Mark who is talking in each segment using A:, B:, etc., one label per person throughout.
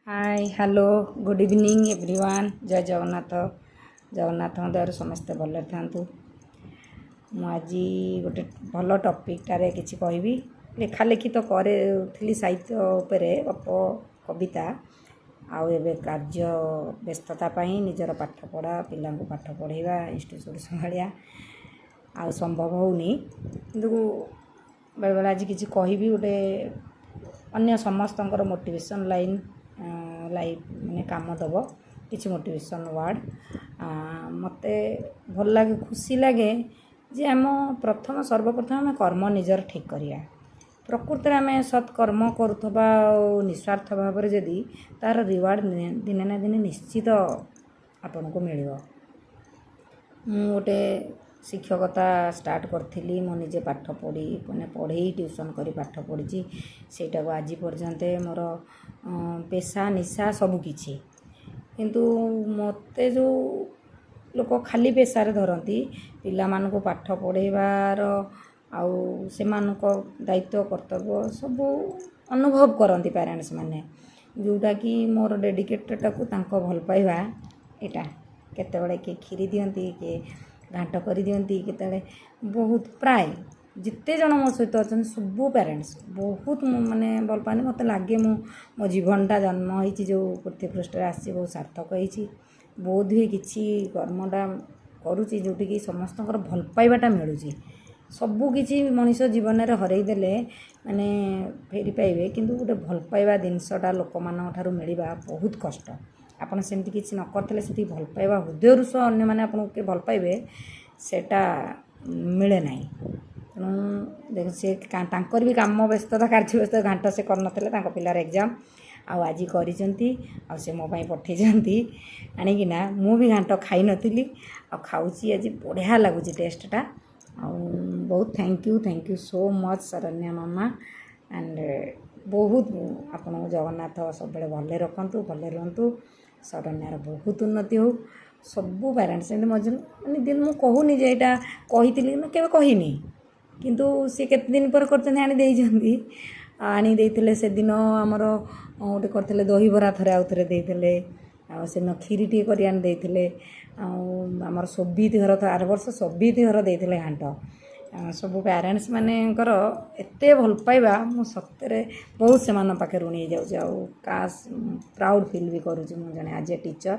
A: Hi hello good evening everyone जय जगन्नाथ जगन्नाथ दयार समस्ते भले था आज गोटे भल टपिकटारे किसी कहबी लेखा लेखी तो करी साहित्य उपरे गप कविता आउ एबे कार्य व्यस्तता पाई निजर पाठ पढ़ा पिला पाठ पढ़ेवा इंस्टीट्यूट संभालिया आ संभव होनी किंतु बेले बेले आज किसी कहबी गोटे अन्य समस्तंकर मोटिवेशन लाइन लाइफ माने काम दब किसी मोटिवेशन वर्ड मते भल लगे खुशी लगे जे आम प्रथम सर्वप्रथम आम कर्म निजर ठीक करिया प्रकृति में आम सत्कर्म करुवा निस्वार्थ भाव में जदि तार रिवार्ड दिने ना दिने निश्चित आपन को मिल गोटे शिक्षकता स्टार्ट करी मो निजे पाठ पढ़ी मैंने पढ़े ट्यूशन कर पाठ पढ़ी सेटा आज पर्यंत मोर पेशा निशा सबकि किंतु मते जो लोक खाली पेशार धरती पिला मानक पाठ पढ़ेबार आउ से दायित्व कर्तव्य सब अनुभव करती पेरेंट्स माने जोटा कि मोर डेडिकेटेड को भल पाइबा यहाँ केतबेले किए खीरी दियंती किए घाट कर दियंती केतबेले बहुत प्राय जिते जन मो सहित अच्छा सबू पेरेंट्स बहुत माने भल पानी मत लगे मो जीवनटा जन्म होती जो पृथ्वी पृष्ठ आसी बहुत सार्थक होती बोध हुए कि कर्मटा करुँची जोटि कि समस्त भल पाइबाटा मिलूँ सबू किसी मनीष जीवन में हरईदेले माने फेरी पाइबे किंतु गोटे भल पाइबा जिनसटा लोक मान मिलवा बहुत कष्ट आपन सेमती किसी न करते से भल पाइबा हृदय सह अन्य मैंने आपको भल पाइबे सेटा मिले ना तेणु देख से भी काम व्यस्तता कार्य व्यस्त घाट से कर पिलार एग्जाम आज कर से मो पठे आणिकिना मु भी घाट खाई नी खाऊँगी आज बढ़िया लगुच टेस्टा आ बहुत thank you so much Saranya मामा एंड बहुत आपन जगन्नाथ सब भले रखु भले रुहतु शरण्यार बहुत उन्नति हो सबू पेरेंट्स मजन मानी दिन मुझे कहूनी जे यहाँ कही के कहनी किंतु सी केते दिन पर आनी से दिन आमर गोटे करते दहीबरा थे आउ थे देते से खीरी टी कर आनी आमर सोबीत घर आर वर्ष सोबीत घर देते घाट सब पेरेंट्स मानकर एत भल पाइबा मु सत्य बहुत से पाखे ऋणी जाऊँ काश प्राउड फिल भी करुँच मु जने आज ए टीचर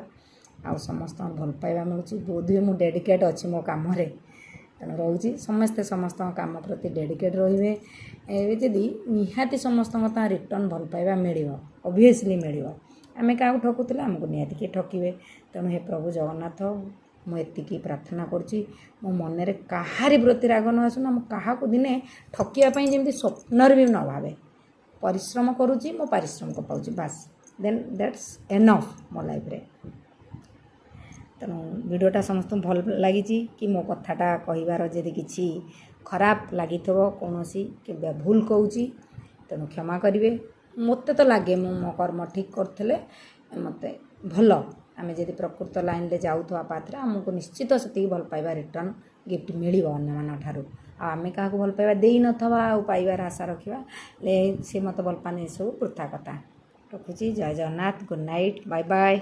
A: आ समस्त भल पाइबा मिलूँ बोध हुए मुझे डेडिकेट अच्छी मो कम तेणु रोचे समस्ते समस्त काम प्रति डेडिकेट रे जदि निहाती समस्त रिटर्न भल पाइबा मिल ऑब्वियसली मिल आम क्या ठकुले आमको निहाती किए ठकबे तेणु हे प्रभु जगन्नाथ मुझे प्रार्थना करुँची मो मन कहारी प्रति राग न आसुना क्या दिने ठकियापाई जमी स्वप्न भी न भावे परिश्रम करुँची मो पारिश्रमिक पाऊँ बास देन दैट्स एनफ मो लाइफ रे तेणु वीडियोटा समस्त भल लगी कि मो कथाटा कहिबार जदि किसी खराब लगी कौन सी भूल कहूँ तेणु क्षमा करेंगे मत तो लगे मो कर्म ठीक करते मत भल आम जब प्रकृत लाइन में जाऊँ पाथरे आमको निश्चित से भल पाइबा रिटर्न गिफ्ट मिल अन्य आम क्या भल पाइबा दे नथवा पाइबार आशा रखा सी मत भल पाने सब पृथा कथा रखुची जय Jagannath good night bye bye.